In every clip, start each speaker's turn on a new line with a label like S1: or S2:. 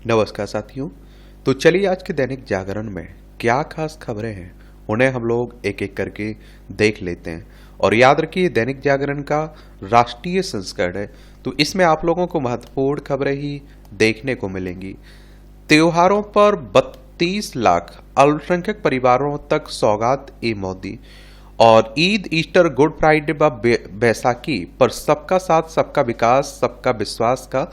S1: नमस्कार साथियों। तो चलिए आज के दैनिक जागरण में क्या खास खबरें हैं उन्हें हम लोग एक एक करके देख लेते हैं। और याद रखिए दैनिक जागरण का राष्ट्रीय संस्करण है, तो इसमें आप लोगों को महत्वपूर्ण खबरें ही देखने को मिलेंगी। त्योहारों पर 32 लाख अल्पसंख्यक परिवारों तक सौगात ए मोदी। और ईद, ईस्टर, गुड फ्राइडे व बैसाखी पर सबका साथ, सबका विकास, सबका विश्वास का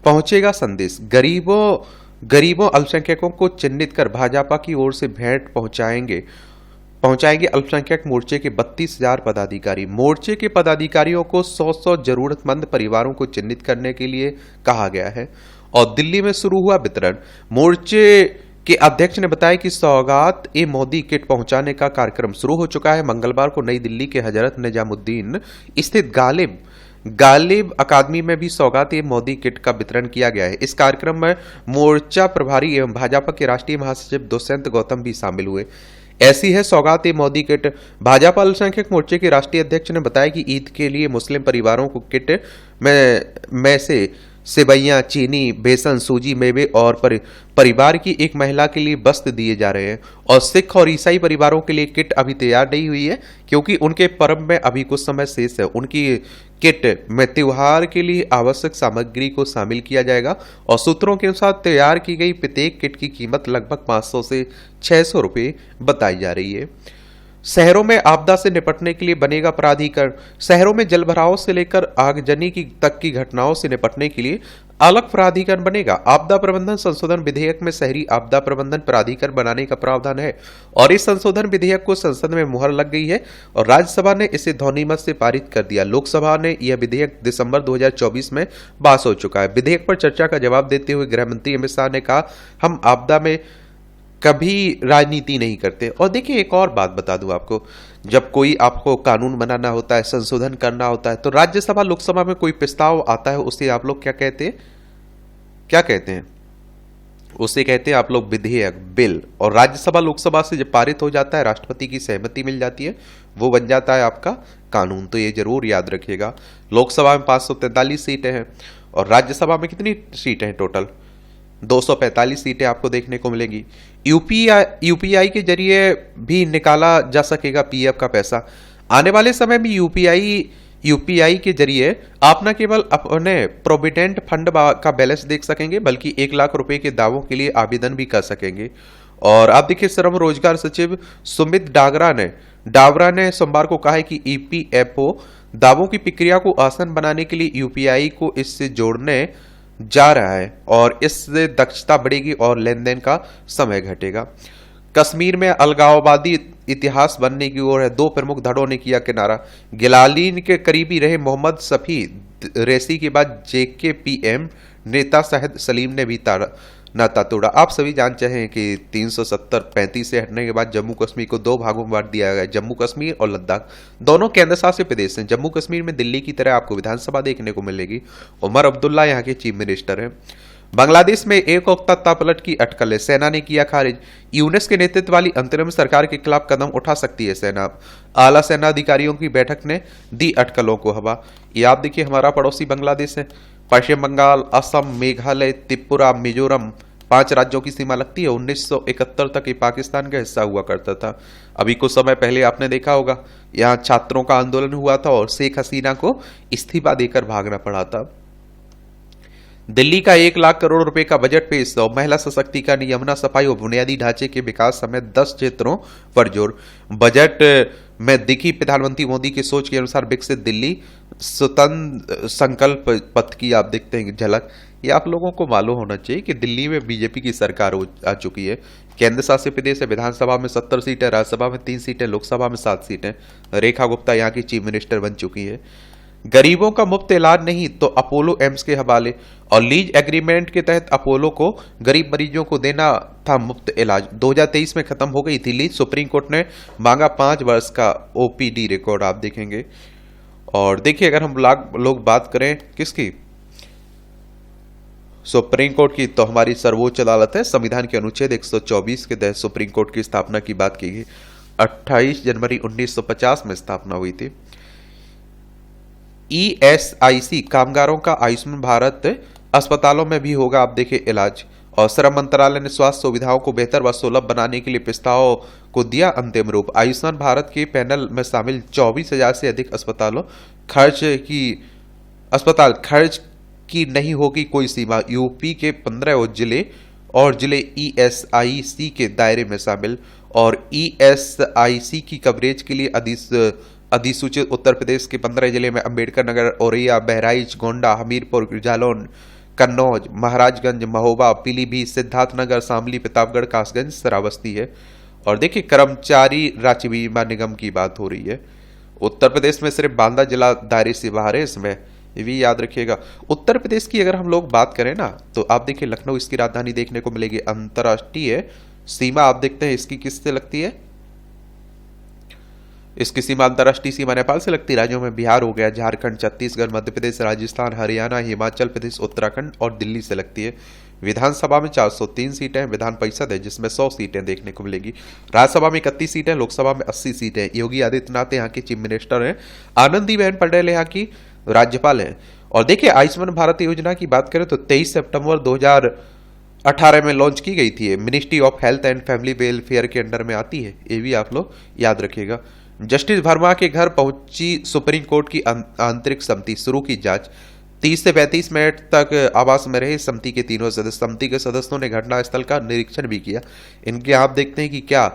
S1: पहुंचेगा संदेश। गरीबों अल्पसंख्यकों को चिन्हित कर भाजपा की ओर से भेंट पहुंचाएंगे अल्पसंख्यक मोर्चे के 32,000 पदाधिकारी। मोर्चे के पदाधिकारियों को 100 जरूरतमंद परिवारों को चिन्हित करने के लिए कहा गया है। और दिल्ली में शुरू हुआ वितरण। मोर्चे के अध्यक्ष ने बताया कि सौगात ए मोदी किट पहुंचाने का कार्यक्रम शुरू हो चुका है। मंगलवार को नई दिल्ली के हजरत निजामुद्दीन स्थित गालिब अकादमी में भी सौगात ए मोदी किट का वितरण किया गया है। इस कार्यक्रम में मोर्चा प्रभारी एवं भाजपा के राष्ट्रीय महासचिव दुष्यंत गौतम भी शामिल हुए। ऐसी है सौगात ए मोदी किट। भाजपा अल्पसंख्यक मोर्चे के राष्ट्रीय अध्यक्ष ने बताया कि ईद के लिए मुस्लिम परिवारों को किट में से सेवैयां, चीनी, बेसन, सूजी, मेवे और परिवार की एक महिला के लिए वस्त्र दिए जा रहे हैं। और सिख और ईसाई परिवारों के लिए किट अभी तैयार नहीं हुई है क्योंकि उनके पर्व में अभी कुछ समय शेष है। उनकी किट में त्योहार के लिए आवश्यक सामग्री को शामिल किया जाएगा। और सूत्रों के अनुसार तैयार की गई प्रत्येक किट की कीमत लगभग 500 से 600 रुपये बताई जा रही है। शहरों में आपदा से निपटने के लिए बनेगा प्राधिकरण। शहरों में जलभराव से लेकर आगजनी तक की घटनाओं से निपटने के लिए अलग प्राधिकरण बनेगा। आपदा प्रबंधन संशोधन विधेयक में शहरी आपदा प्रबंधन प्राधिकरण बनाने का प्रावधान है। और इस संशोधन विधेयक को संसद में मुहर लग गई है और राज्यसभा ने इसे ध्वनिमत से पारित कर दिया। लोकसभा ने यह विधेयक दिसंबर 2024 में पास हो चुका है। विधेयक पर चर्चा का जवाब देते हुए गृह मंत्री अमित शाह ने कहा, हम आपदा में कभी राजनीति नहीं करते। और देखिए एक और बात बता दूं आपको, जब कोई आपको कानून बनाना होता है, संशोधन करना होता है, तो राज्यसभा लोकसभा में कोई प्रस्ताव आता है उसे आप लोग क्या कहते हैं उसे कहते हैं आप लोग विधेयक, बिल। और राज्यसभा लोकसभा से जब पारित हो जाता है, राष्ट्रपति की सहमति मिल जाती है, वो बन जाता है आपका कानून। तो ये जरूर याद रखिएगा। लोकसभा में 543 सीटें हैं और राज्यसभा में कितनी सीटें हैं टोटल? 245 सीटें आपको देखने को मिलेंगी। यूपीआई के जरिए भी निकाला जा सकेगा पीएफ का पैसा। आने वाले समय में यूपीआई के जरिए आप न केवल अपने प्रोविडेंट फंड का बैलेंस देख सकेंगे बल्कि 1 लाख रुपए के दावों के लिए आवेदन भी कर सकेंगे। और आप देखिए श्रम रोजगार सचिव सुमित डावरा ने सोमवार को कहा है कि ईपीएफओ दावों की प्रक्रिया को आसान बनाने के लिए यूपीआई को इससे जोड़ने जा रहा है और इससे दक्षता बढ़ेगी और लेन देन का समय घटेगा। कश्मीर में अलगाववादी इतिहास बनने की ओर है। 2 प्रमुख धड़ों ने किया किनारा। गिलालीन के करीबी रहे मोहम्मद सफी रेसी के बाद जेकेपीएम नेता शाहिद सलीम ने भी नाता तोड़ा। आप सभी जानते हैं कि 370-35 से हटने के बाद जम्मू कश्मीर को 2 भागों में बांट दिया गया। जम्मू कश्मीर और लद्दाख दोनों केंद्र शासित प्रदेश हैं। जम्मू कश्मीर में दिल्ली की तरह आपको विधानसभा देखने को मिलेगी। उमर अब्दुल्ला यहाँ के चीफ मिनिस्टर हैं। बांग्लादेश में एक और तख्ता पलट की अटकल है, सेना ने किया खारिज। यूनुस के नेतृत्व वाली अंतरिम सरकार के खिलाफ कदम उठा सकती है सेना। आला सेना अधिकारियों की बैठक ने दी अटकलों को हवा। ये आप देखिए हमारा पड़ोसी बांग्लादेश है। पश्चिम बंगाल, असम, मेघालय, त्रिपुरा, मिजोरम 5 राज्यों की सीमा लगती है। 1971 तक ये पाकिस्तान का हिस्सा हुआ करता था। अभी कुछ समय पहले आपने देखा होगा यहाँ छात्रों का आंदोलन हुआ था और शेख हसीना को इस्तीफा देकर भागना पड़ा था। दिल्ली का 1 लाख करोड़ रुपए का बजट पेश और महिला सशक्तिकरण, यमुना सफाई और बुनियादी ढांचे के विकास समेत 10 क्षेत्रों पर जोर। बजट में दिखी प्रधानमंत्री मोदी की सोच के अनुसार विकसित दिल्ली स्वतंत्र संकल्प पथ की आप देखते हैं झलक। ये आप लोगों को मालूम होना चाहिए कि दिल्ली में बीजेपी की सरकार आ चुकी है। केंद्र शासित प्रदेश है। विधानसभा में 70 सीटें, राज्यसभा में 3 सीटें, लोकसभा में 7 सीटें। रेखा गुप्ता यहाँ की चीफ मिनिस्टर बन चुकी है। गरीबों का मुफ्त इलाज नहीं तो अपोलो एम्स के हवाले। और लीज एग्रीमेंट के तहत अपोलो को गरीब मरीजों को देना था मुफ्त इलाज। 2023 में खत्म हो गई थी लीज। सुप्रीम कोर्ट ने मांगा 5 वर्ष का ओपीडी रिकॉर्ड आप देखेंगे। और देखिए अगर हम लोग बात करें किसकी, सुप्रीम कोर्ट की, तो हमारी सर्वोच्च अदालत है। संविधान के अनुच्छेद 124 के तहत सुप्रीम कोर्ट की स्थापना की बात की गई। 28 जनवरी 1950 में स्थापना हुई थी। ईएसआईसी कामगारों का आयुष्मान भारत अस्पतालों में भी होगा आप देखिए इलाज। और श्रम मंत्रालय ने स्वास्थ्य सुविधाओं को बेहतर व सुलभ बनाने के लिए प्रस्ताव को दिया अंतिम रूप। आयुष्मान भारत के पैनल में शामिल 24,000 से अधिक अस्पताल खर्च की नहीं होगी कोई सीमा। यूपी के 15 जिले ईएसआईसी के दायरे में शामिल। और ईएसआईसी की कवरेज के लिए अधिसूचित उत्तर प्रदेश के 15 जिले में अंबेडकर नगर, औरैया, बहराइच, गोंडा, हमीरपुर, जालौन, कन्नौज, महाराजगंज, महोबा, पीलीभीत, सिद्धार्थनगर, शामली, प्रतापगढ़, कासगंज, श्रावस्ती है। और देखिए कर्मचारी राज्य बीमा निगम की बात हो रही है। उत्तर प्रदेश में सिर्फ बांदा जिला दायरे से बाहर है इसमें, ये भी याद रखिएगा। उत्तर प्रदेश की अगर हम लोग बात करें ना तो आप देखिए लखनऊ इसकी राजधानी देखने को मिलेगी। अंतर्राष्ट्रीय सीमा आप देखते हैं इसकी किससे लगती है, इसकी सीमा अंतर्राष्ट्रीय सीमा नेपाल से लगती है। राज्यों में बिहार हो गया, झारखंड, छत्तीसगढ़, मध्य प्रदेश, राजस्थान, हरियाणा, हिमाचल प्रदेश, उत्तराखंड और दिल्ली से लगती है। विधानसभा में 403 सीटें हैं, विधान परिषद है जिसमें 100 सीटें देखने को मिलेगी। राज्यसभा में 31 सीटें, लोकसभा में 80 सीटें। योगी आदित्यनाथ यहाँ के चीफ मिनिस्टर हैं, आनंदीबेन पटेल यहाँ की राज्यपाल हैं। और देखिए आयुष्मान भारत योजना की बात करें तो 23 सितंबर 2018 में लॉन्च की गई थी। Ministry of health and family welfare के अंडर में आती है, ये भी आप लोग याद रखिएगा। जस्टिस वर्मा के घर पहुंची सुप्रीम कोर्ट की आंतरिक समिति, शुरू की जांच। 30 से 35 मिनट तक आवास में रहे समिति के तीनों सदस्य। समिति के सदस्यों ने घटनास्थल का निरीक्षण भी किया। इनके आप देखते हैं कि क्या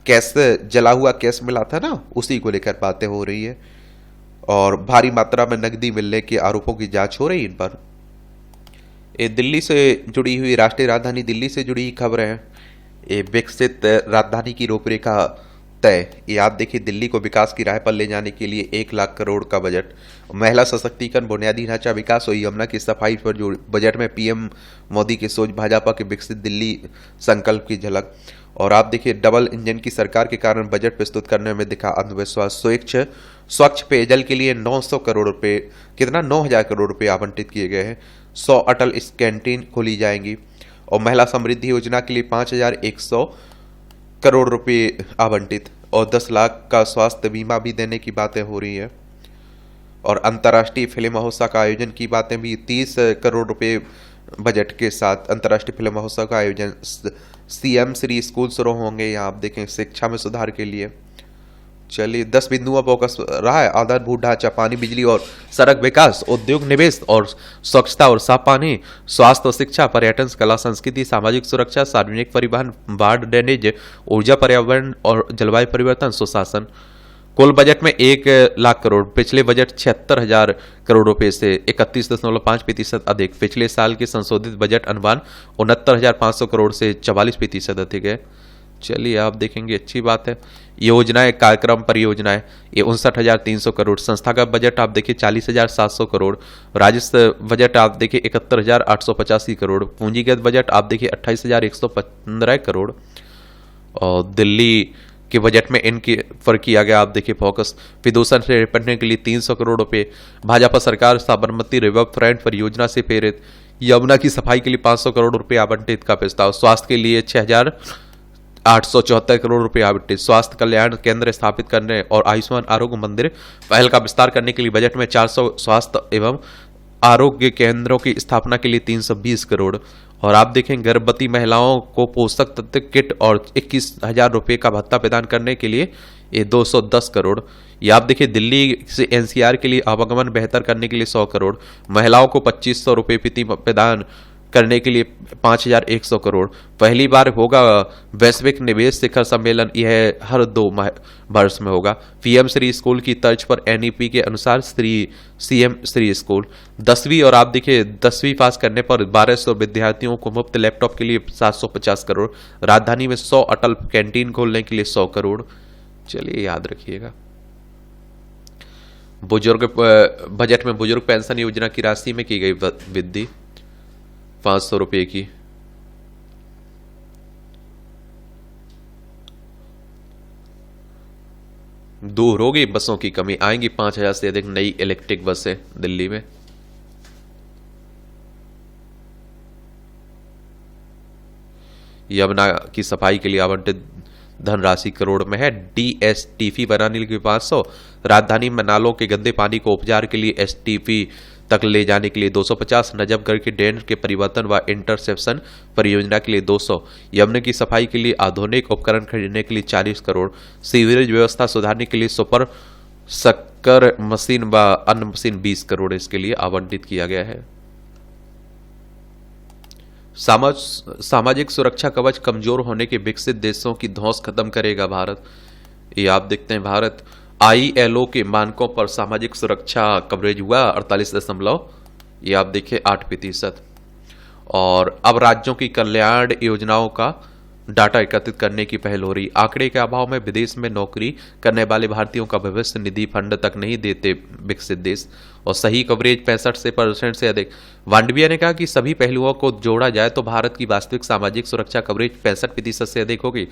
S1: कैसे जला हुआ केस मिला था ना, उसी को लेकर बातें हो रही है। और भारी मात्रा में नकदी मिलने के आरोपों की जांच हो रही है इन पर। ये दिल्ली से जुड़ी हुई, राष्ट्रीय राजधानी दिल्ली से जुड़ी खबरें हैं। ये विकसित राजधानी की रूपरेखा तय। ये आप देखिए दिल्ली को विकास की राह पर ले जाने के लिए 1 लाख करोड़ का बजट। महिला सशक्तिकरण, बुनियादी ढांचा विकास और यमुना की सफाई पर जो बजट में पीएम मोदी की सोच, भाजपा के विकसित दिल्ली संकल्प की झलक। और आप देखिए डबल इंजन की सरकार के कारण बजट प्रस्तुत करने में दिखा अंधविश्वास। स्वच्छ पेयजल के लिए 900 करोड़ रुपए, कितना 9,000 करोड़ रुपए आवंटित किए गए हैं। 100 अटल कैंटीन खोली जाएंगी। और महिला समृद्धि योजना के लिए 5,100 करोड़ रुपए आवंटित। और 10 लाख का स्वास्थ्य बीमा भी देने की बातें हो रही है। और अंतर्राष्ट्रीय फिल्म महोत्सव का आयोजन की बातें भी, 30 करोड़ रुपए बजट के साथ अंतर्राष्ट्रीय फिल्म महोत्सव का आयोजन। सीएम श्री स्कूल शुरू होंगे, यहाँ आप देखें शिक्षा में सुधार के लिए। चलिए 10 बिंदुओं पर फोकस रहा है। आधारभूत ढांचा, पानी, बिजली और सड़क विकास, उद्योग, निवेश और स्वच्छता और साफ पानी, स्वास्थ्य और शिक्षा, पर्यटन, कला, संस्कृति, सामाजिक सुरक्षा, सार्वजनिक परिवहन, बाढ़, ड्रेनेज, ऊर्जा, पर्यावरण और जलवायु परिवर्तन, सुशासन। कुल बजट में 1 लाख करोड़, पिछले बजट 76,000 करोड़ रुपए से 31.5% अधिक। पिछले साल के संशोधित बजट अनुमान 69,500 करोड़ से 44% अधिक है। चलिए आप देखेंगे, अच्छी बात है। योजनाएं, कार्यक्रम, परियोजनाएं, ये 59,300 करोड़। संस्थागत बजट आप देखिए 40,700 करोड़। राजस्व बजट आप देखिए 71,885 करोड़। पूंजीगत बजट आप देखिए 28,115 करोड़। और दिल्ली के बजट में इनके पर किया गया आप देखिए फोकस। प्रदूषण से निपटने के लिए 300 करोड़ रुपए। भाजपा सरकार साबरमती रिवर फ्रंट परियोजना से प्रेरित। यमुना की सफाई के लिए 500 करोड़ रुपए आवंटित का प्रस्ताव। स्वास्थ्य के लिए 6,874 करोड़ रुपए आवंटित। स्वास्थ्य कल्याण केंद्र स्थापित करने और आयुष्मान आरोग्य मंदिर पहल का विस्तार करने के लिए बजट में 400 स्वास्थ्य एवं आरोग्य केंद्रों की स्थापना के लिए 320 करोड़। और आप देखें गर्भवती महिलाओं को पोषक तत्व किट और 21,000 रुपए का भत्ता प्रदान करने के लिए ये 210 करोड़। ये आप देखिए दिल्ली से एनसीआर के लिए आवागमन बेहतर करने के लिए 100 करोड़। महिलाओं को 2,500 रुपए प्रति प्रदान करने के लिए 5,100 करोड़। पहली बार होगा वैश्विक निवेश शिखर सम्मेलन, यह हर 2 वर्ष में होगा। पीएम श्री स्कूल की तर्ज पर एनईपी के अनुसार सीएम श्री स्कूल। 10वीं और आप देखिए 10वीं पास करने पर 1,200 विद्यार्थियों को मुफ्त लैपटॉप के लिए 750 करोड़। राजधानी में 100 अटल कैंटीन खोलने के लिए 100 करोड़। चलिए याद रखिएगा। बुजुर्ग बजट में बुजुर्ग पेंशन योजना की राशि में की गई वृद्धि 500 रुपए की। दूर होगी बसों की कमी, आएंगी 5,000 से अधिक नई इलेक्ट्रिक बसें दिल्ली में। यमुना की सफाई के लिए आवंटित धनराशि करोड़ में है। डीएसटीपी बनाने के लिए 500। राजधानी में नालों के गंदे पानी को उपचार के लिए एसटीपी तक ले जाने के लिए 250, नजफगढ़ के डैम के परिवर्तन व इंटरसेप्शन परियोजना के लिए 200, यमुना की सफाई के लिए आधुनिक उपकरण खरीदने के लिए 40 करोड़, सीवरेज व्यवस्था सुधारने के लिए सुपर शक्कर मशीन व अन्य मशीन 20 करोड़ इसके लिए आवंटित किया गया है। सामाजिक सुरक्षा कवच कमजोर होने के विकसित देशों की धौंस खत्म करेगा भारत। ये आप देखते हैं, भारत ILO के मानकों पर सामाजिक सुरक्षा कवरेज हुआ 48 ये आप देखिए 8%। और अब राज्यों की कल्याण योजनाओं का डाटा एकत्रित करने की पहल हो रही। आंकड़े के अभाव में विदेश में नौकरी करने वाले भारतीयों का भविष्य निधि फंड तक नहीं देते विकसित देश, और सही कवरेज 65% से अधिक। वांडविया ने कहा कि सभी पहलुओं को जोड़ा जाए तो भारत की वास्तविक सामाजिक सुरक्षा कवरेज 65% से अधिक होगी,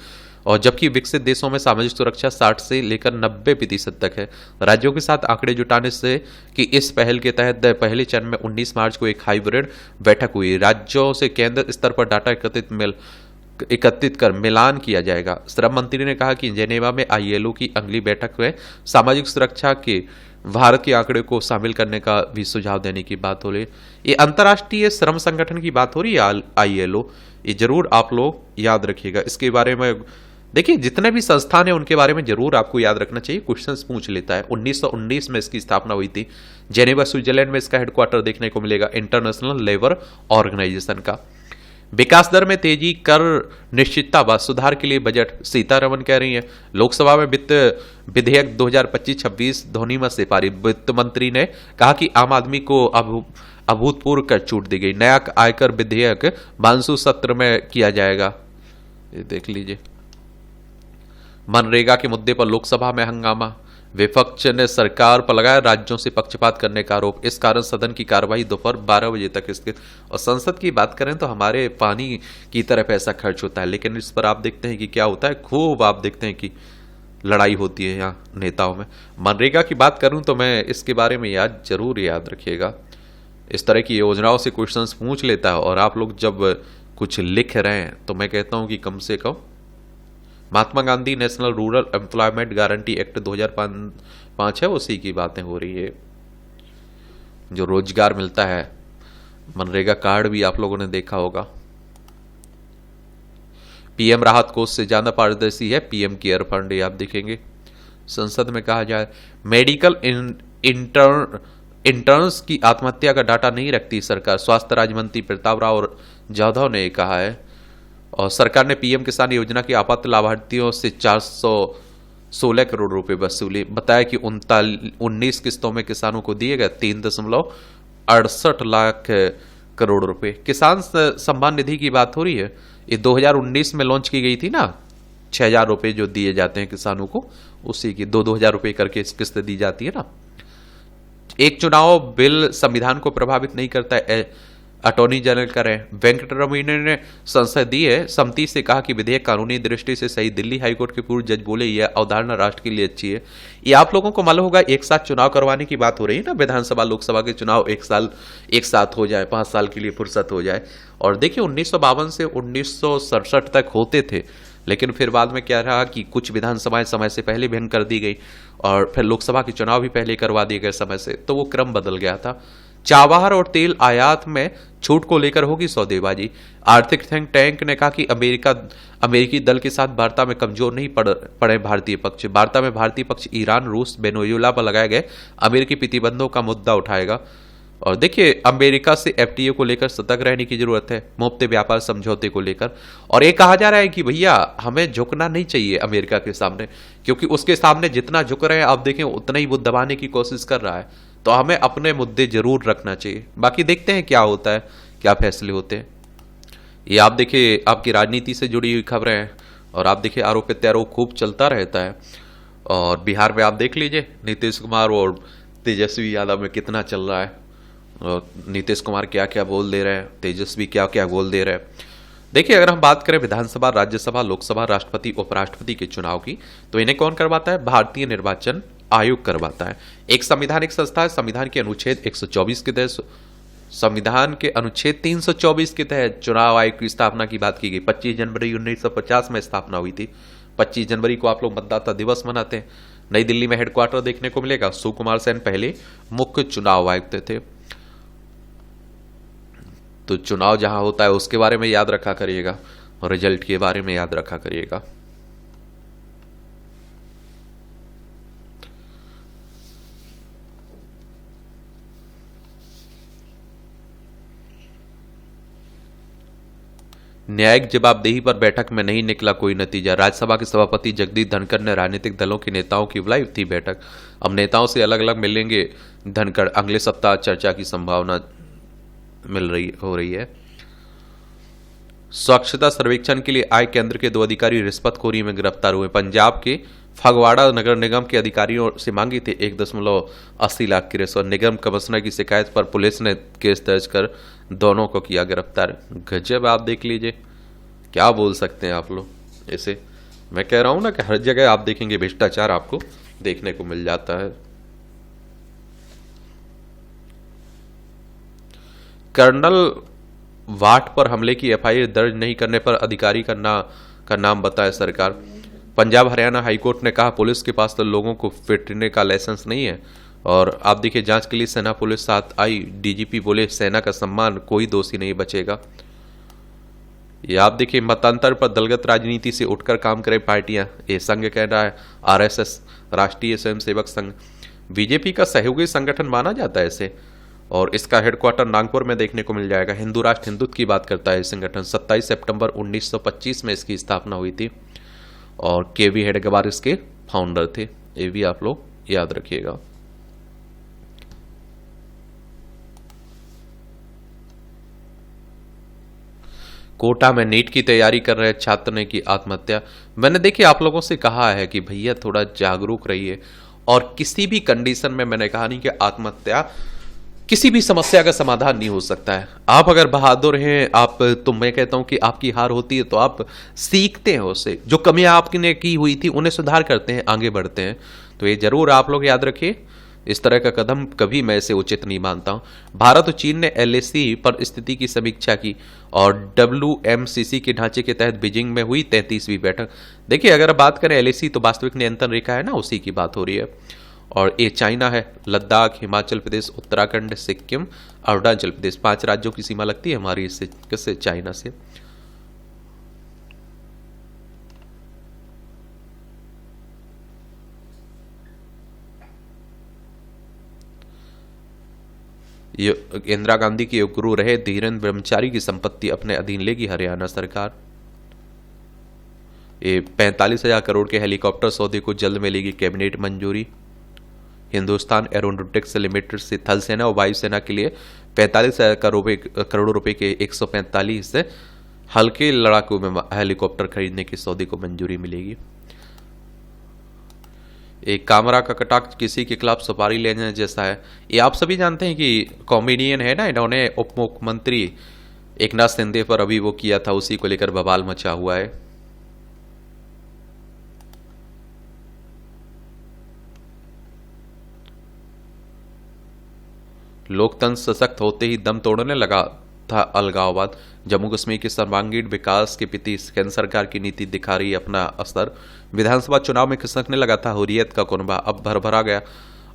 S1: और जबकि विकसित देशों में सामाजिक सुरक्षा 60 से लेकर 90% तक है। राज्यों के साथ आंकड़े जुटाने से कि इस पहल के तहत पहले चरण में 19 मार्च को एक हाइब्रिड बैठक हुई। राज्यों से केंद्र स्तर पर डाटा एकत्रित कर मिलान किया जाएगा। श्रम मंत्री ने कहा कि जेनेवा में ILO की अगली बैठक में सामाजिक सुरक्षा के भारत के आंकड़े को शामिल करने का भी सुझाव देने की बात हो रही है। ये अंतर्राष्ट्रीय श्रम संगठन की बात हो रही है ILO, ये जरूर आप लोग याद रखिएगा। इसके बारे में देखिए, जितने भी संस्थान है उनके बारे में जरूर आपको याद रखना चाहिए, क्वेश्चंस पूछ लेता है। 1919 में इसकी स्थापना हुई थी। जेनेवा स्विट्जरलैंड में इसका हेडक्वार्टर देखने को मिलेगा, इंटरनेशनल लेबर ऑर्गेनाइजेशन का। विकास दर में तेजी, कर निश्चितता व सुधार के लिए बजट, सीतारमण कह रही हैं। लोकसभा में वित्त विधेयक 2025-26 ध्वनिमत से पारित। वित्त मंत्री ने कहा कि आम आदमी को अभूतपूर्व कर छूट दी गई। नया आयकर विधेयक मानसून सत्र में किया जाएगा, ये देख लीजिए। मनरेगा के मुद्दे पर लोकसभा में हंगामा। विपक्ष ने सरकार पर लगाया राज्यों से पक्षपात करने का आरोप। इस कारण सदन की कार्यवाही दोपहर 12 बजे तक स्थगित। और संसद की बात करें तो हमारे पानी की तरह पैसा खर्च होता है, लेकिन इस पर आप देखते हैं कि क्या होता है, खूब आप देखते हैं कि लड़ाई होती है यहाँ नेताओं में। मनरेगा की बात करूं तो मैं इसके बारे में जरूर याद रखिएगा। इस तरह की योजनाओं से क्वेश्चंस पूछ लेता है, और आप लोग जब कुछ लिख रहे हैं तो मैं कहता हूं कि कम से कम Mahatma Gandhi national rural employment guarantee act 2005 है, उसी की बातें हो रही है। जो रोजगार मिलता है, मनरेगा कार्ड भी आप लोगों ने देखा होगा। PM राहत कोष से ज्यादा पारदर्शी है PM केयर फंड, ये आप देखेंगे। संसद में कहा जाए, मेडिकल इंटर्न्स की आत्महत्या का डाटा नहीं रखती सरकार। स्वास्थ्य राज्य मंत्री प्रताप राव जाधव ने कहा है। और सरकार ने PM किसान योजना के आपात्र लाभार्थियों से 416 करोड़ रुपए वसूले। बताया कि 19 किस्तों में किसानों को दिए गए 3.68 लाख करोड़ रुपए। किसान सम्मान निधि की बात हो रही है, ये 2019 में लॉन्च की गई थी ना। 6,000 रुपए जो दिए जाते हैं किसानों को, उसी की 2-2 हजार रुपए करके किस्त दी जाती है ना। एक चुनाव बिल संविधान को प्रभावित नहीं करता है, अटॉर्नी जनरल करें। वेंकटरमणी ने संसदीय समिति से कहा कि विधेयक कानूनी दृष्टि से सही। दिल्ली हाईकोर्ट के पूर्व जज बोले यह अवधारणा राष्ट्र के लिए अच्छी है। ये आप लोगों को मालूम होगा, एक साथ चुनाव करवाने की बात हो रही है ना। विधानसभा लोकसभा के चुनाव एक साथ हो जाए, 5 साल के लिए फुर्सत हो जाए। और देखिए 1952 से 1967 तक होते थे, लेकिन फिर बाद में क्या रहा कि कुछ विधानसभाएं समय से पहले भंग कर दी गई, और फिर लोकसभा के चुनाव भी पहले करवा दिए गए समय से, तो वो क्रम बदल गया था। चावल और तेल आयात में छूट को लेकर होगी सौदेबाजी। आर्थिक थिंक टैंक ने कहा कि अमेरिकी दल के साथ वार्ता में कमजोर नहीं पड़े भारतीय पक्ष। वार्ता में भारतीय पक्ष ईरान, रूस, वेनेजुएला पर लगाए गए अमेरिकी प्रतिबंधों का मुद्दा उठाएगा। और देखिए, अमेरिका से FTA को लेकर सतर्क रहने की जरूरत है, मुफ्त व्यापार समझौते को लेकर। और ये कहा जा रहा है कि भैया हमें झुकना नहीं चाहिए अमेरिका के सामने, क्योंकि उसके सामने जितना झुक रहे हैं आप देखें उतना ही वो दबाने की कोशिश कर रहा है। तो हमें अपने मुद्दे जरूर रखना चाहिए। बाकी देखते हैं क्या होता है, क्या फैसले होते हैं। ये आप देखिए, आपकी राजनीति से जुड़ी हुई खबरें हैं, और आप देखिए आरोप प्रत्यारोप खूब चलता रहता है। और बिहार में आप देख लीजिए, नीतीश कुमार और तेजस्वी यादव में कितना चल रहा है। और नीतीश कुमार क्या क्या बोल दे रहे हैं, तेजस्वी क्या क्या बोल दे रहे हैं। देखिए, अगर हम बात करें विधानसभा, राज्यसभा, लोकसभा, राष्ट्रपति, उपराष्ट्रपति के चुनाव की, तो इन्हें कौन करवाता है? भारतीय निर्वाचन आयोग करवाता है। एक संवैधानिक संस्था है। संविधान के अनुच्छेद 124 के तहत, संविधान के अनुच्छेद 324 के तहत चुनाव आयोग की स्थापना की बात की गई। 25 जनवरी 1950 में स्थापना हुई थी। 25 जनवरी को आप लोग मतदाता दिवस मनाते हैं। नई दिल्ली में हेडक्वार्टर देखने को मिलेगा। सुकुमार सेन पहले मुख्य चुनाव आयुक्त थे। तो चुनाव जहां होता है उसके बारे में याद रखा करिएगा और रिजल्ट के बारे में याद रखा करिएगा। न्यायिक जवाबदेही पर बैठक में नहीं निकला कोई नतीजा। राज्यसभा के सभापति जगदीप धनखड़ ने राजनीतिक दलों के नेताओं की बुलाई थी बैठक। अब नेताओं से अलग अलग मिलेंगे धनखड़। अगले सप्ताह चर्चा की संभावना हो रही है। स्वच्छता सर्वेक्षण के लिए आय केंद्र के 2 अधिकारी रिश्वतखोरी में गिरफ्तार हुए। पंजाब के फगवाड़ा नगर निगम के अधिकारियों से मांगी थी 1.80 लाख की रिश्वत। निगम कमिश्नर की शिकायत पर पुलिस ने केस दर्ज कर दोनों को किया गिरफ्तार। गजब, आप देख लीजिए, क्या बोल सकते हैं आप लोग ऐसे। मैं कह रहा हूं ना कि हर जगह आप देखेंगे भ्रष्टाचार आपको देखने को मिल जाता है। कर्नल वाट पर हमले की एफआईआर दर्ज नहीं करने पर अधिकारी का नाम बताया सरकार। पंजाब हरियाणा हाईकोर्ट ने कहा पुलिस के पास तो लोगों को फिरने का लाइसेंस नहीं है। और आप देखिए, जांच के लिए सेना पुलिस साथ आई। डीजीपी बोले सेना का सम्मान, कोई दोषी नहीं बचेगा। ये आप देखिए, मतांतर पर दलगत राजनीति से उठकर काम करे पार्टियां, ये संघ कह रहा है। आरएसएस, राष्ट्रीय स्वयंसेवक संघ, बीजेपी का सहयोगी संगठन माना जाता है इसे, और इसका हेडक्वार्टर नागपुर में देखने को मिल जाएगा। हिंदू राष्ट्र हिंदुत्व की बात करता है संगठन। 27 सितंबर 1925 में इसकी स्थापना हुई थी और केवी हेडगेवार इसके फाउंडर थे। ये भी आप लोग याद रखिएगा। कोटा में नीट की तैयारी कर रहे छात्र ने की आत्महत्या। मैंने देखिए आप लोगों से कहा है कि भैया थोड़ा जागरूक रहिए, और किसी भी कंडीशन में मैंने कहा नहीं कि आत्महत्या किसी भी समस्या का समाधान नहीं हो सकता है। आप अगर बहादुर हैं, आप, तो मैं कहता हूं कि आपकी हार होती है तो आप सीखते हैं उससे, जो कमियां आपने की हुई थी उन्हें सुधार करते हैं, आगे बढ़ते हैं। तो ये जरूर आप लोग याद रखिए, इस तरह का कदम कभी मैं इसे उचित नहीं मानता हूं। भारत और चीन ने एलएसी पर स्थिति की समीक्षा की और डब्ल्यूएमसीसी के ढांचे के तहत बीजिंग में हुई 33वीं बैठक। देखिए, अगर बात करें एलएसी तो वास्तविक नियंत्रण रेखा है ना, उसी की बात हो रही है। और ये चाइना है, लद्दाख, हिमाचल प्रदेश, उत्तराखंड, सिक्किम, अरुणाचल प्रदेश, 5 राज्यों की सीमा लगती है हमारी इससे, किससे, चाइना से। इंदिरा गांधी के गुरु रहे धीरेन्द्र ब्रह्मचारी की संपत्ति अपने अधीन लेगी हरियाणा सरकार। ये 45,000 करोड़ के हेलीकॉप्टर सौदे को जल्द मिलेगी कैबिनेट मंजूरी। हिंदुस्तान एरोनॉटिक्स लिमिटेड से थल सेना और वायुसेना के लिए 45,000 करोड़ रुपए के 145 हल्के लड़ाकू हेलीकॉप्टर खरीदने के सौदे को मंजूरी मिलेगी। एक कामरा का कटाक्ष किसी के खिलाफ सुपारी लेने जैसा है। ये आप सभी जानते हैं कि कॉमेडियन है ना, इन्होंने उप मुख्यमंत्री एकनाथ शिंदे पर अभी वो किया था, उसी को लेकर बवाल मचा हुआ है। लोकतंत्र सशक्त होते ही दम तोड़ने लगा था अलगाववाद। जम्मू कश्मीर के सर्वांगीण विकास के प्रति केंद्र सरकार की नीति दिखा रही है अपना असर। विधानसभा चुनाव में खिसकने लगा था हुर्रियत का कुनबा, अब भरभरा गया।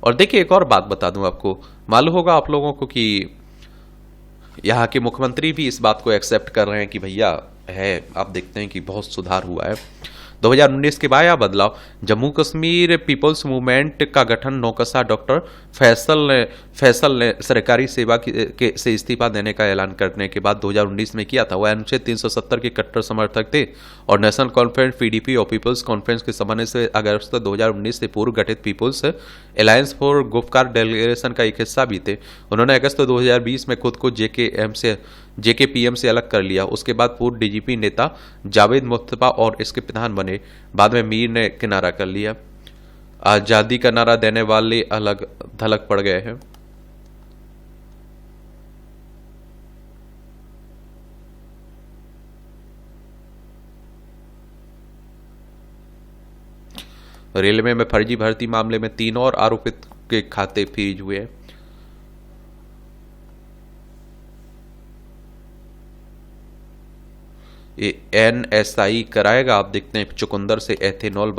S1: और देखिए, एक और बात बता दूं आपको, मालूम होगा आप लोगों को कि यहाँ के मुख्यमंत्री भी इस बात को एक्सेप्ट कर रहे हैं कि भैया है, आप देखते हैं कि बहुत सुधार हुआ है। 2019 के बाद बदलाव, जम्मू कश्मीर पीपल्स मूवमेंट का गठन, नौकसा डॉक्टर फैसल ने सरकारी सेवा से इस्तीफा देने का ऐलान करने के बाद 2019 में किया था। वह अनुच्छेद 370 के कट्टर समर्थक थे और नेशनल कॉन्फ्रेंस पीडीपी और पीपल्स कॉन्फ्रेंस के समन्वय से अगस्त 2019 से पूर्व गठित peoples alliance for Gupkar delegation का एक हिस्सा भी थे। उन्होंने अगस्त 2020 में खुद को जेकेपीएम से अलग कर लिया। उसके बाद पूर्व डीजीपी नेता जावेद मुस्तफा और इसके प्रधान बने। बाद में मीर ने किनारा कर लिया। आजादी का नारा देने वाले अलग थलग पड़ गए हैं। रेलवे में फर्जी भर्ती मामले में 3 और आरोपित के खाते फ्रीज हुए। एनएसआई कराएगा, आप देखते हैं, चुकंदर से एथेनॉल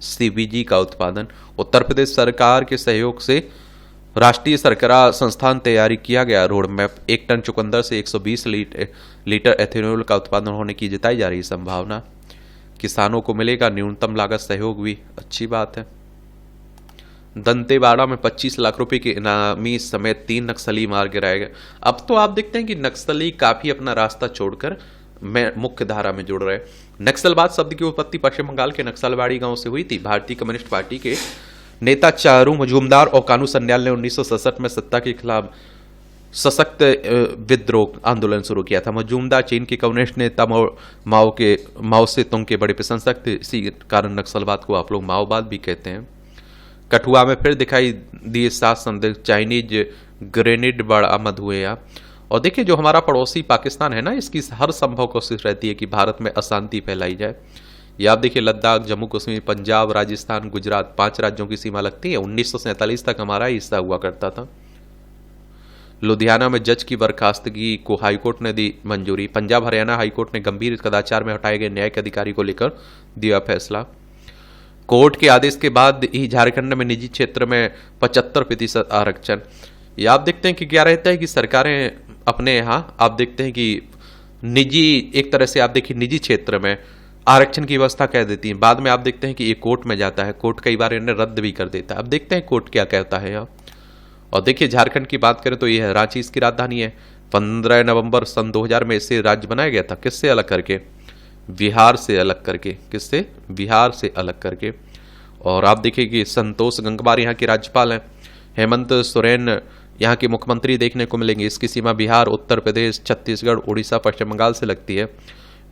S1: सीबीजी का उत्पादन। उत्तर प्रदेश सरकार के सहयोग से राष्ट्रीय सरकरा संस्थान तैयारी किया गया रोड मैप। 1 टन चुकंदर से 120 लीटर एथेनॉल का उत्पादन होने की जताई जा रही संभावना। किसानों को मिलेगा न्यूनतम लागत सहयोग भी, अच्छी बात है। दंतेवाड़ा में 25 लाख रुपए के इनामी समेत 3 नक्सली मार गिराए गए। अब तो आप देखते हैं कि नक्सली काफी अपना रास्ता छोड़कर मुख्य धारा में जुड़ रहे। नक्सलवाद शब्द की उत्पत्ति पश्चिम बंगाल के नक्सलवाड़ी गांव से हुई थी। भारतीय कम्युनिस्ट पार्टी के नेता चारू मजूमदार और कानू सन्याल ने 1967 में सत्ता के खिलाफ सशक्त विद्रोह आंदोलन शुरू किया था। मजूमदार चीन के कम्युनिस्ट नेता माओ से तुंग के बड़े प्रशंसक थे। इसी कारण नक्सलवाद को आप लोग माओवाद भी कहते हैं। कठुआ में फिर दिखाई दिए 7 संदिग्ध चाइनीज ग्रेनेड बरामद हुए। यहाँ और देखिए, जो हमारा पड़ोसी पाकिस्तान है ना, इसकी हर संभव कोशिश रहती है कि भारत में अशांति फैलाई जाए। या आप देखिए, लद्दाख, जम्मू कश्मीर, पंजाब, राजस्थान, गुजरात, 5 राज्यों की सीमा लगती है। 1947 तक हमारा हिस्सा हुआ करता था। लुधियाना में जज की बर्खास्तगी को हाईकोर्ट ने दी मंजूरी। पंजाब हरियाणा हाईकोर्ट ने गंभीर कदाचार में हटाए गए न्यायिक अधिकारी को लेकर दिया फैसला। कोर्ट के आदेश के बाद ही झारखंड में निजी क्षेत्र में 75% आरक्षण। या आप देखते हैं कि क्या रहता है कि सरकारें अपने यहाँ आप देखते हैं कि निजी, एक तरह से आप देखिए निजी क्षेत्र में आरक्षण की व्यवस्था कह देती है। बाद में आप देखते हैं कि ये कोर्ट में जाता है, कोर्ट कई बार इन्हें रद्द भी कर देता है। अब देखते हैं कोर्ट क्या कहता है यहाँ। और देखिए, झारखंड की बात करें तो यह है, रांची इसकी राजधानी है। 15 नवंबर सन 2000 में इसे राज्य बनाया गया था। किससे अलग करके? बिहार से अलग करके। किससे? बिहार से अलग करके। और आप देखिए कि संतोष गंगवार यहाँ के राज्यपाल हैं। हेमंत सोरेन यहाँ के मुख्यमंत्री देखने को मिलेंगे। इसकी सीमा बिहार, उत्तर प्रदेश, छत्तीसगढ़, उड़ीसा, पश्चिम बंगाल से लगती है।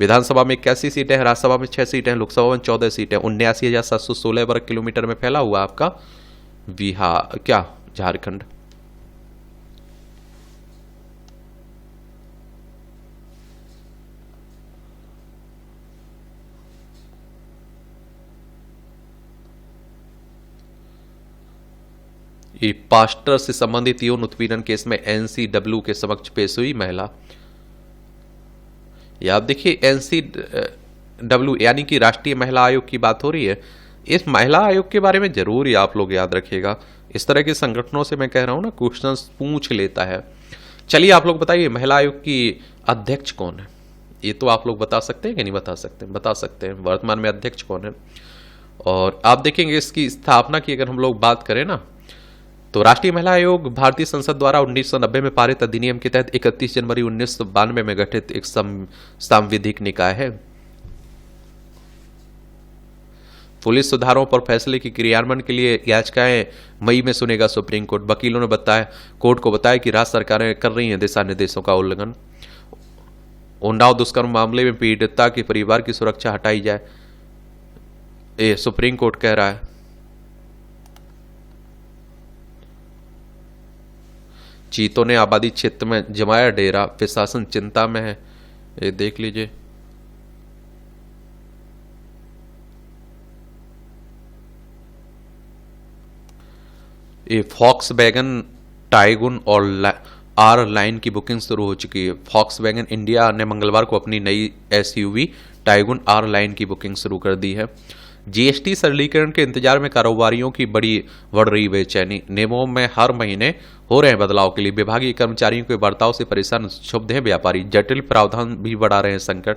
S1: विधानसभा में 81 सीटें हैं, राज्यसभा में 6 सीटें हैं, लोकसभा में 14 सीटें। 79,716 वर्ग किलोमीटर में फैला हुआ आपका बिहार, क्या झारखंड। ये पास्टर से संबंधित यौन उत्पीड़न केस में एनसीडब्ल्यू के समक्ष पेश हुई महिला। या आप देखिए, एनसीडब्ल्यू यानी कि राष्ट्रीय महिला आयोग की बात हो रही है। इस महिला आयोग के बारे में जरूर ही आप लोग याद रखिएगा। इस तरह के संगठनों से मैं कह रहा हूं ना, क्वेश्चंस पूछ लेता है। चलिए आप लोग बताइए, महिला आयोग की अध्यक्ष कौन है? ये तो आप लोग बता सकते हैं कि नहीं बता सकते? बता सकते हैं। वर्तमान में अध्यक्ष कौन है? और आप देखेंगे इसकी स्थापना की अगर हम लोग बात करें ना, तो राष्ट्रीय महिला आयोग भारतीय संसद द्वारा 1990 में पारित अधिनियम के तहत 31 जनवरी 1992 में गठित एक सांविधिक निकाय है। पुलिस सुधारों पर फैसले की क्रियान्वयन के लिए याचिकाएं मई में सुनेगा सुप्रीम कोर्ट। वकीलों ने बताया, कोर्ट को बताया कि राज्य सरकारें कर रही हैं दिशा निर्देशों का उल्लंघन। उन्नाव दुष्कर्म मामले में पीड़िता के परिवार की सुरक्षा हटाई जाए, ये सुप्रीम कोर्ट कह रहा है। चीतों ने आबादी क्षेत्र में जमाया डेरा, प्रशासन चिंता में है। ये देख लीजिए। ये फॉक्सवैगन टाइगुन और आर लाइन की बुकिंग शुरू हो चुकी है। फॉक्सवैगन इंडिया ने मंगलवार को अपनी नई एसयूवी टाइगुन आर लाइन की बुकिंग शुरू कर दी है। जीएसटी सरलीकरण के इंतजार में कारोबारियों की बढ़ रही बेचैनी। नियमों में हर महीने हो रहे हैं बदलाव के लिए विभागीय कर्मचारियों के बर्ताव से परेशान क्षुब्ध हैं व्यापारी। जटिल प्रावधान भी बढ़ा रहे हैं संकट।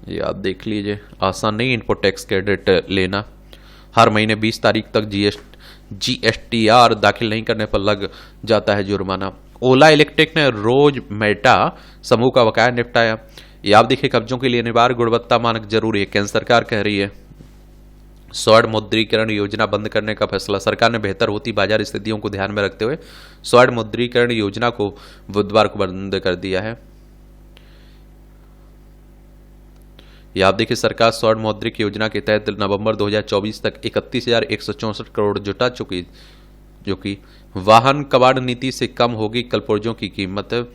S1: ये आप देख लीजिए, आसान नहीं इनपुट टैक्स क्रेडिट लेना। हर महीने 20 तारीख तक जीएसटीआर दाखिल नहीं करने पर लग जाता है जुर्माना। ओला इलेक्ट्रिक ने रोज मेटा समूह का बकाया निपटाया। ये आप देखिए, कब्जों के लिए अनिवार्य गुणवत्ता मानक जरूरी है, केंद्र सरकार कह रही है। स्वर्ण मुद्रीकरण योजना बंद करने का फैसला। सरकार ने बेहतर होती बाजार स्थितियों को ध्यान में रखते हुए स्वर्ण मुद्रीकरण योजना को बुधवार को बंद कर दिया है। यह आप देखिए, सरकार स्वर्ण मौद्रिक योजना के तहत नवंबर 2024 तक 31,164 करोड़ जुटा चुकी, जो कि वाहन कबाड़ नीति से कम होगी कल पुर्जों की कीमत।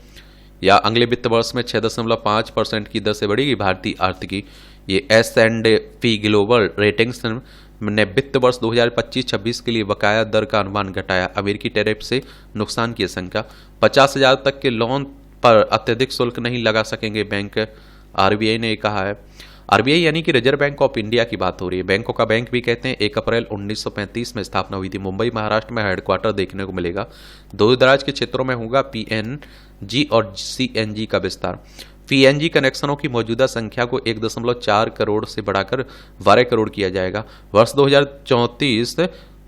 S1: या अगले वित्त वर्ष में 6.5% की दर से बढ़ेगी भारतीय आर्थिकी। ये S&P ग्लोबल रेटिंग्स ने वित्त वर्ष 2025-26 के लिए बकाया दर का अनुमान घटाया। अमेरिकी टैरिफ से नुकसान की आशंका। 50,000 तक के लोन पर अत्यधिक शुल्क नहीं लगा सकेंगे बैंक, आरबीआई ने कहा है। आरबीआई यानी कि रिजर्व बैंक ऑफ इंडिया की बात हो रही है। बैंकों का बैंक भी कहते हैं। 1 अप्रैल 1935 में स्थापना हुई थी। मुंबई महाराष्ट्र में हेडक्वार्टर देखने को मिलेगा। दूर दराज के क्षेत्रों में होगा पीएनजी और सीएनजी का विस्तार। पीएनजी कनेक्शनों की मौजूदा संख्या को 1.4 करोड़ से बढ़ाकर 12 करोड़ किया जाएगा। वर्ष 2034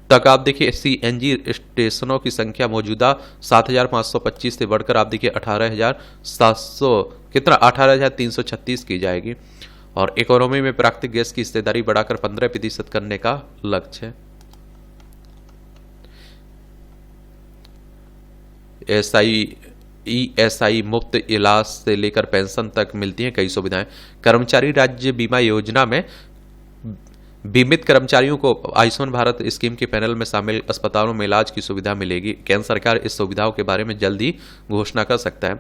S1: तक आप देखिए सीएनजी स्टेशनों की संख्या मौजूदा 7,525 से बढ़कर आप देखिए 18,700 कितना 18,336 की जाएगी। और इकोनॉमी में प्राकृतिक गैस की हिस्सेदारी बढ़ाकर 15% करने का लक्ष्य है। ईएसआई मुफ्त इलाज से लेकर पेंशन तक मिलती हैं कई सुविधाएं। कर्मचारी राज्य बीमा योजना में बीमित कर्मचारियों को आयुष्मान भारत स्कीम के पैनल में शामिल अस्पतालों में इलाज की सुविधा मिलेगी। केंद्र सरकार इस सुविधाओं के बारे में जल्द ही घोषणा कर सकता है।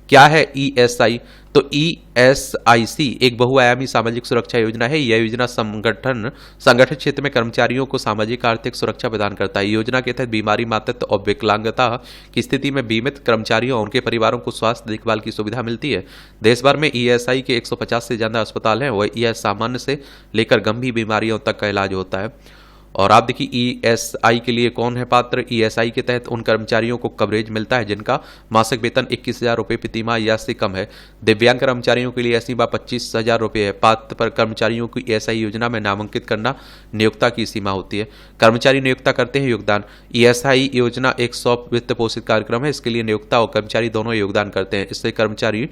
S1: क्या है ईएसआई? तो ईएसआईसी एक बहुआयामी सामाजिक सुरक्षा योजना है। यह योजना संगठित क्षेत्र में कर्मचारियों को सामाजिक आर्थिक सुरक्षा प्रदान करता है। योजना के तहत बीमारी, मातृत्व और विकलांगता की स्थिति में बीमित कर्मचारियों और उनके परिवारों को स्वास्थ्य देखभाल की सुविधा मिलती है। देश भर में ईएसआई के 150 से ज्यादा अस्पताल हैं। वह यह सामान्य से लेकर गंभीर बीमारियों तक का इलाज होता है। और आप देखिए ईएसआई के लिए कौन है पात्र? ईएसआई के तहत उन कर्मचारियों को कवरेज मिलता है जिनका मासिक वेतन 21,000 रुपये प्रति माह या से कम है। दिव्यांग कर्मचारियों के लिए ऐसी सीमा 25,000 रुपये है। पात्र पर कर्मचारियों को ईएसआई योजना में नामांकित करना नियोक्ता की सीमा होती है। कर्मचारी नियोक्ता करते हैं योगदान। ईएसआई योजना एक सॉफ्ट वित्त पोषित कार्यक्रम है। इसके लिए नियोक्ता और कर्मचारी दोनों योगदान करते हैं। इससे कर्मचारी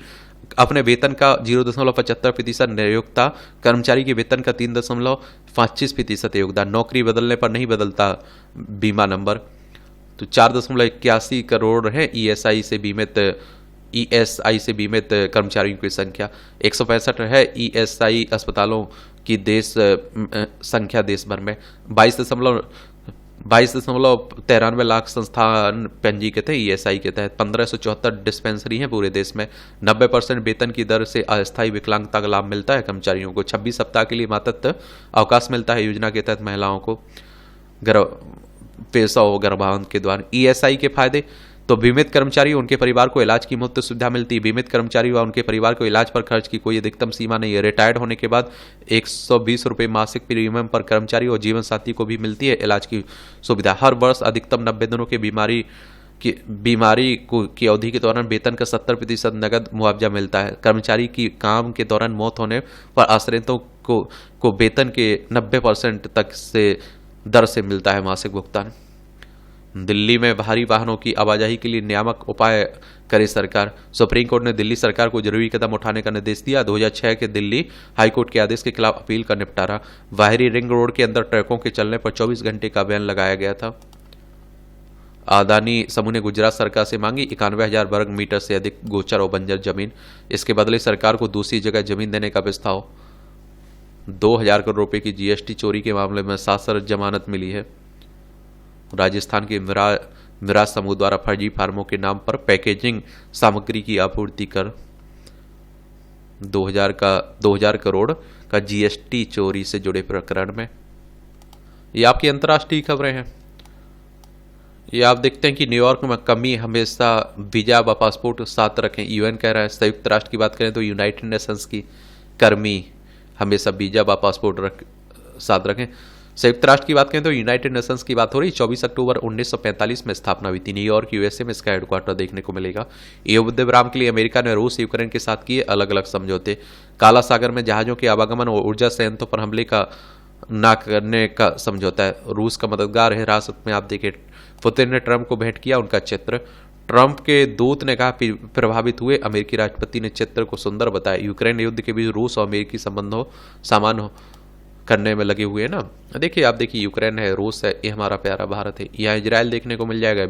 S1: अपने वेतन का 0.75% नियोक्ता कर्मचारी के वेतन का 3.25% योगदान। नौकरी बदलने पर नहीं बदलता बीमा नंबर। तो 4.81 करोड़ है ईएसआई से बीमित कर्मचारियों की संख्या। 165 है ईएसआई अस्पतालों की संख्या देश भर में। 22.93 लाख संस्थान पंजीकृत है ईएसआई के तहत। 1574 डिस्पेंसरी हैं पूरे देश में। 90% वेतन की दर से अस्थायी विकलांगता का लाभ मिलता है कर्मचारियों को। 26 सप्ताह के लिए मातृत्व अवकाश मिलता है योजना के तहत महिलाओं को पेशा और गर्भाधान के दौरान। ईएसआई के फायदे तो बीमित कर्मचारी और उनके परिवार को इलाज की मुफ्त सुविधा मिलती है। बीमित कर्मचारी व उनके परिवार को इलाज पर खर्च की कोई अधिकतम सीमा नहीं है। रिटायर्ड होने के बाद 120 रुपये मासिक प्रीमियम पर कर्मचारी और जीवन साथी को भी मिलती है इलाज की सुविधा। हर वर्ष अधिकतम 90 दिनों के बीमारी की अवधि के दौरान वेतन का 70% नगद मुआवजा मिलता है। कर्मचारी की काम के दौरान मौत होने पर आश्रितों को वेतन के 90% तक से दर से मिलता है मासिक भुगतान। दिल्ली में भारी वाहनों की आवाजाही के लिए नियामक उपाय करे सरकार। सुप्रीम कोर्ट ने दिल्ली सरकार को जरूरी कदम उठाने का निर्देश दिया। 2006 के दिल्ली हाईकोर्ट के आदेश के खिलाफ अपील का निपटारा। बाहरी रिंग रोड के अंदर ट्रकों के चलने पर 24 घंटे का बैन लगाया गया था। अदानी समूह ने गुजरात सरकार से मांगी 91,000 वर्ग मीटर से अधिक गोचर और बंजर जमीन। इसके बदले सरकार को दूसरी जगह जमीन देने का प्रस्ताव। 2,000 करोड़ रुपए की जीएसटी चोरी के मामले में 7 जमानत मिली है। राजस्थान के मिराज समूह द्वारा फर्जी फार्मों के नाम पर पैकेजिंग सामग्री की आपूर्ति कर 2,000 करोड़ का जीएसटी चोरी से जुड़े प्रकरण में। ये आपकी अंतर्राष्ट्रीय खबरें हैं। ये आप देखते हैं कि न्यूयॉर्क में कमी हमेशा वीजा व पासपोर्ट साथ रखें, यूएन कह रहा है। संयुक्त राष्ट्र की बात करें तो यूनाइटेड नेशंस की कर्मी हमेशा वीजा व पासपोर्ट साथ रखें। संयुक्त राष्ट्र की बात करें तो यूनाइटेड नेशंस की बात हो रही। 24 अक्टूबर 1945 में स्थापना हुई थी। न्यूयॉर्क यूएसए में इसका हेडक्वार्टर देखने को मिलेगा। युद्ध विराम के लिए अमेरिका ने रूस यूक्रेन के साथ किए अलग अलग समझौते। काला सागर में जहाजों के आवागमन और ऊर्जा संयंत्रों पर हमले का न करने का समझौता है। रूस का मददगार है हिरासत में। आप देखिए पुतिन ने ट्रंप को भेंट किया उनका चित्र। ट्रंप के दूत ने कहा प्रभावित हुए। अमेरिकी राष्ट्रपति ने चित्र को सुंदर बताया। यूक्रेन युद्ध के बीच रूस और अमेरिकी संबंधों सामान्य करने में लगे हुए हैं ना। देखिए आप देखिए यूक्रेन है, रूस है, ये हमारा प्यारा भारत है। यहाँ इजराइल देखने को मिल जाएगा।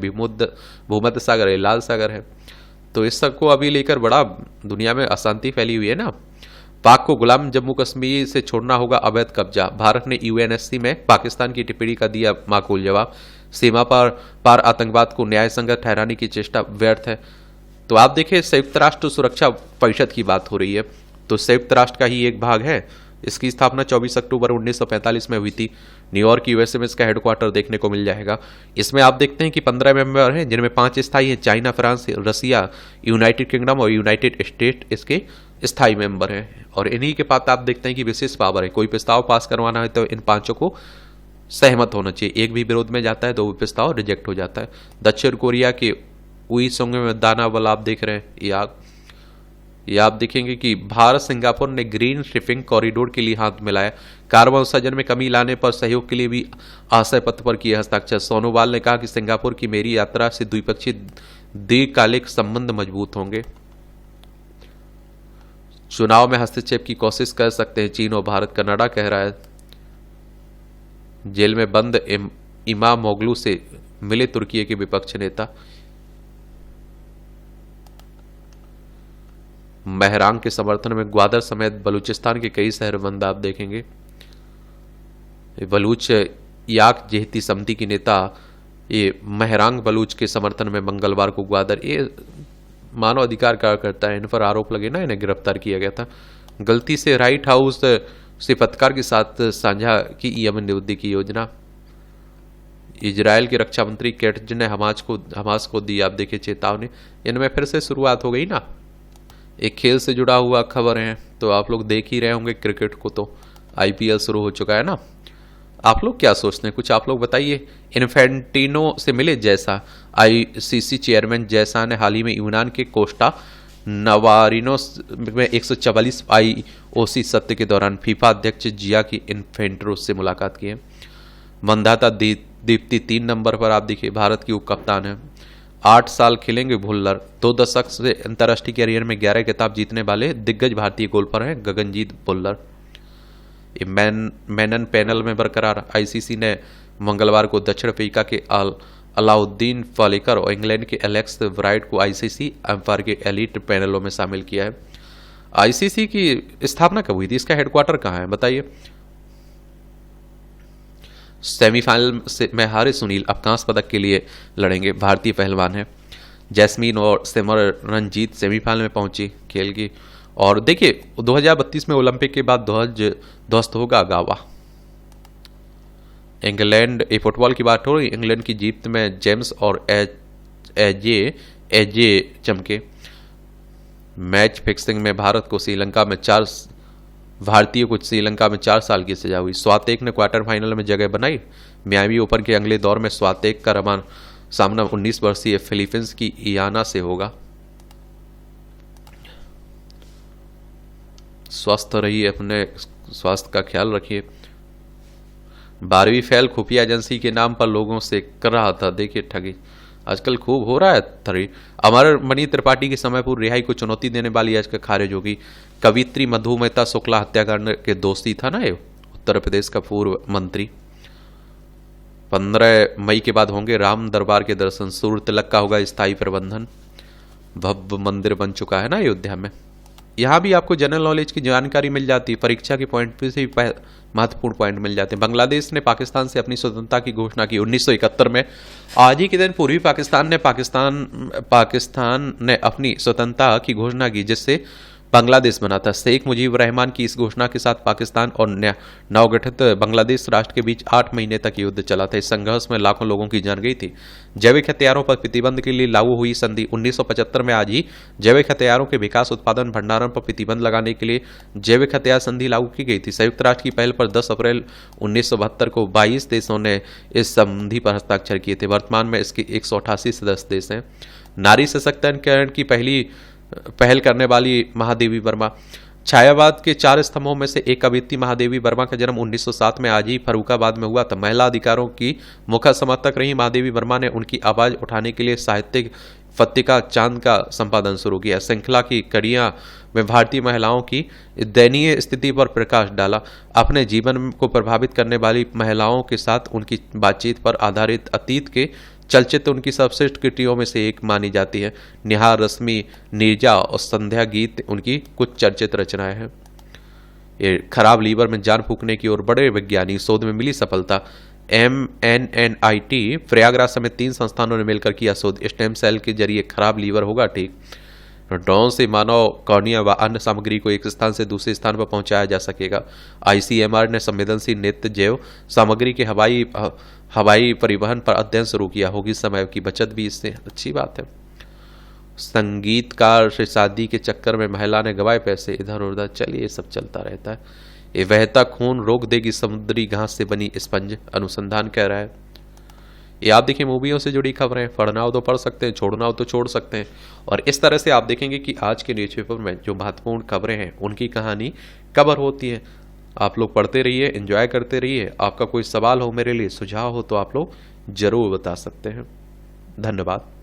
S1: भूमध्य सागर है, लाल सागर है। तो इस सब को अभी लेकर बड़ा दुनिया में अशांति फैली हुई है ना। पाक को गुलाम जम्मू कश्मीर से छोड़ना होगा अवैध कब्जा। भारत ने यूएनएससी में पाकिस्तान की टिप्पणी का दिया माकूल जवाब। सीमा पार आतंकवाद को न्याय संगत ठहराने की चेष्टा व्यर्थ है। तो आप देखिए संयुक्त राष्ट्र सुरक्षा परिषद की बात हो रही है। तो संयुक्त राष्ट्र का ही एक भाग है। इसकी स्थापना 24 अक्टूबर 1945 में हुई थी। न्यूयॉर्क यूएसए में इसका हेडक्वार्टर देखने को मिल जाएगा। इसमें आप देखते हैं कि 15 मेंबर हैं, जिनमें 5 स्थायी हैं। चाइना, फ्रांस, रसिया, यूनाइटेड किंगडम और यूनाइटेड स्टेट इसके स्थायी मेंबर हैं। और इन्हीं के पास आप देखते हैं कि विशेष पावर है। कोई प्रस्ताव पास करवाना है तो इन पांचों को सहमत होना चाहिए। एक भी विरोध में जाता है तो वो प्रस्ताव रिजेक्ट हो जाता है। दक्षिण कोरिया के उईसोंग में दाना बल आप देख रहे हैं। ये आप देखेंगे कि भारत सिंगापुर ने ग्रीन शिपिंग कॉरिडोर के लिए हाथ मिलाया। कार्बन उत्सर्जन में कमी लाने पर सहयोग के लिए भी आशय पत्र पर किए हस्ताक्षर। सोनोवाल ने कहा कि सिंगापुर की मेरी यात्रा से द्विपक्षीय दीर्घकालिक संबंध मजबूत होंगे। चुनाव में हस्तक्षेप की कोशिश कर सकते हैं चीन और भारत, कनाडा कह रहा है। जेल में बंद इमामोग्लू से मिले तुर्की के विपक्ष नेता। महरांग के समर्थन में ग्वादर समेत बलूचिस्तान के कई शहर बंद आप देखेंगे। बलूच याक जेहती समिति की नेता ये महरांग बलूच के समर्थन में मंगलवार को ग्वादर, ये मानव अधिकार कार्यकर्ता है, इन पर आरोप लगे ना, इन्हें गिरफ्तार किया गया था। गलती से राइट हाउस से पत्रकार के साथ साझा की यमन युद्ध की योजना। इजराइल के रक्षा मंत्री कैट्ज ने हमास को दी आप देखिए चेतावनी। इनमें फिर से शुरुआत हो गई ना। एक खेल से जुड़ा हुआ खबर है तो आप लोग देख ही रहे होंगे क्रिकेट को, तो आईपीएल शुरू हो चुका है ना। आप लोग क्या सोचते हैं, कुछ आप लोग बताइए। इन्फेंटिनो से मिले जैसा। आईसीसी चेयरमैन जैसा ने हाल ही में यूनान के कोस्टा नवारिनोस में 144 आईओसी सत्र के दौरान फीफा अध्यक्ष जिया की इन्फेंटिनो से मुलाकात की है। मंदाता दीप्ति 3 नंबर पर आप देखिए, भारत की उप कप्तान है। 8 साल खेलेंगे भुल्लर। 2 दशक से अंतर्राष्ट्रीय कैरियर में 11 खिताब जीतने वाले दिग्गज भारतीय गोल्फर हैं गगनजीत भुल्लर। मेनन पैनल में बरकरार। आईसीसी ने मंगलवार को दक्षिण अफ्रीका के अलाउद्दीन फालेकर और इंग्लैंड के एलेक्स ब्राइट को आईसीसी अंपायर के एलीट पैनलों में शामिल किया है। आईसीसी की स्थापना कब हुई थी, इसका हेडक्वार्टर कहाँ है बताइए। सेमीफाइनल में हारे सुनील अब कांस्य पदक के लिए लड़ेंगे। भारतीय पहलवान है। जैस्मीन और सिमरनजीत सेमीफाइनल में पहुंची खेल की। और देखिए 2032 में ओलंपिक के बाद ध्वस्त होगा गावा। इंग्लैंड फुटबॉल की बात हो रही, इंग्लैंड की जीत में जेम्स और एजे चमके। मैच फिक्सिंग में भारतीय को श्रीलंका में 4 साल की सजा हुई। स्वातेक ने क्वार्टर फाइनल में जगह बनाई। मियामी ओपन के अगले दौर में स्वातेक का सामना 19 वर्षीय फिलीपींस की इयाना से होगा। स्वस्थ रहिए, अपने स्वास्थ्य का ख्याल रखिए। 12वीं फेल खुफिया एजेंसी के नाम पर लोगों से कर रहा था, देखिए ठगी आजकल खूब हो रहा है। अमर मणि त्रिपाठी के समय पूर्व रिहाई को चुनौती देने वाली याचिका खारिज होगी। कवित्री मधुमेता शुक्ला हत्याकांड के दोषी था ना ये उत्तर प्रदेश का पूर्व मंत्री। 15 मई के बाद होंगे राम दरबार के दर्शन। सूर्य तिलक का होगा स्थायी प्रबंधन। भव्य मंदिर बन चुका है ना अयोध्या में। यहाँ भी आपको जनरल नॉलेज की जानकारी मिल जाती है, परीक्षा के पॉइंट पे से भी महत्वपूर्ण पॉइंट मिल जाते हैं। बांग्लादेश ने पाकिस्तान से अपनी स्वतंत्रता की घोषणा की 1971 में। आज ही के दिन पूर्वी पाकिस्तान ने अपनी स्वतंत्रता की घोषणा की, जिससे बांग्लादेश बना था। शेख मुजीब रहमान की इस घोषणा के साथ पाकिस्तान और नवगठित बांग्लादेश राष्ट्र के बीच 8 महीने तक युद्ध चला था। इस संघर्ष में लाखों लोगों की जान गई थी। जैविक हथियारों पर प्रतिबंध के लिए लागू हुई संधि 1975 में आज ही जैविक हथियारों के विकास, उत्पादन, भंडारण पर प्रतिबंध लगाने के लिए जैविक हथियार संधि लागू की गई थी। संयुक्त राष्ट्र की पहल पर 10 अप्रैल 1972 को 22 देशों ने इस संधि पर हस्ताक्षर किए थे। वर्तमान में इसके 188 सदस्य देश हैं। नारी सशक्तिकरण की पहल करने वाली महादेवी वर्मा। छायावाद के 4 स्तंभों में से एक कवियत्री महादेवी वर्मा का जन्म 1907 में आज ही फर्रुखाबाद में हुआ था। महिला अधिकारों की मुखर समर्थक रही महादेवी वर्मा ने उनकी आवाज उठाने के लिए साहित्यिक पत्रिका चांद का संपादन शुरू किया। श्रृंखला की कड़ियां में भारतीय महिलाओं की दयनीय स्थिति पर प्रकाश डाला। अपने जीवन को प्रभावित करने वाली महिलाओं के साथ उनकी बातचीत पर आधारित अतीत के चलचित्र उनकी सर्वश्रेष्ठ कृतियों में से एक मानी जाती है। निहार, रश्मि, नीरजा और संध्या गीत उनकी कुछ चर्चित रचनाएं हैं। ये खराब लीवर में जान फूकने की ओर बड़े वैज्ञानिक शोध में मिली सफलता। MNNIT, प्रयागराज समेत 3 संस्थानों ने मिलकर किया शोध। स्टेम सेल के जरिए खराब लीवर होगा ठीक। ड्रोन से मानव कॉर्निया व अन्य सामग्री को एक स्थान से दूसरे स्थान पर पहुंचाया जा सकेगा। आईसीएमआर ने संवेदनशील नित्य जैव सामग्री के हवाई परिवहन पर अध्ययन शुरू किया। होगी समय की बचत भी इससे, अच्छी बात है। संगीतकार से शादी के चक्कर में महिला ने गवाए पैसे, इधर उधर, चलिए ये सब चलता रहता है। ये बहता खून रोक देगी समुद्री घास से बनी स्पंज, अनुसंधान कह रहा है। ये आप देखिए मूवियों से जुड़ी खबरें, पढ़ना हो तो पढ़ सकते हैं, छोड़ना हो तो छोड़ सकते हैं। और इस तरह से आप देखेंगे कि आज के न्यूज़पेपर में जो महत्वपूर्ण खबरें हैं उनकी कहानी कवर होती है। आप लोग पढ़ते रहिए, एंजॉय करते रहिए। आपका कोई सवाल हो मेरे लिए, सुझाव हो तो आप लोग जरूर बता सकते हैं। धन्यवाद।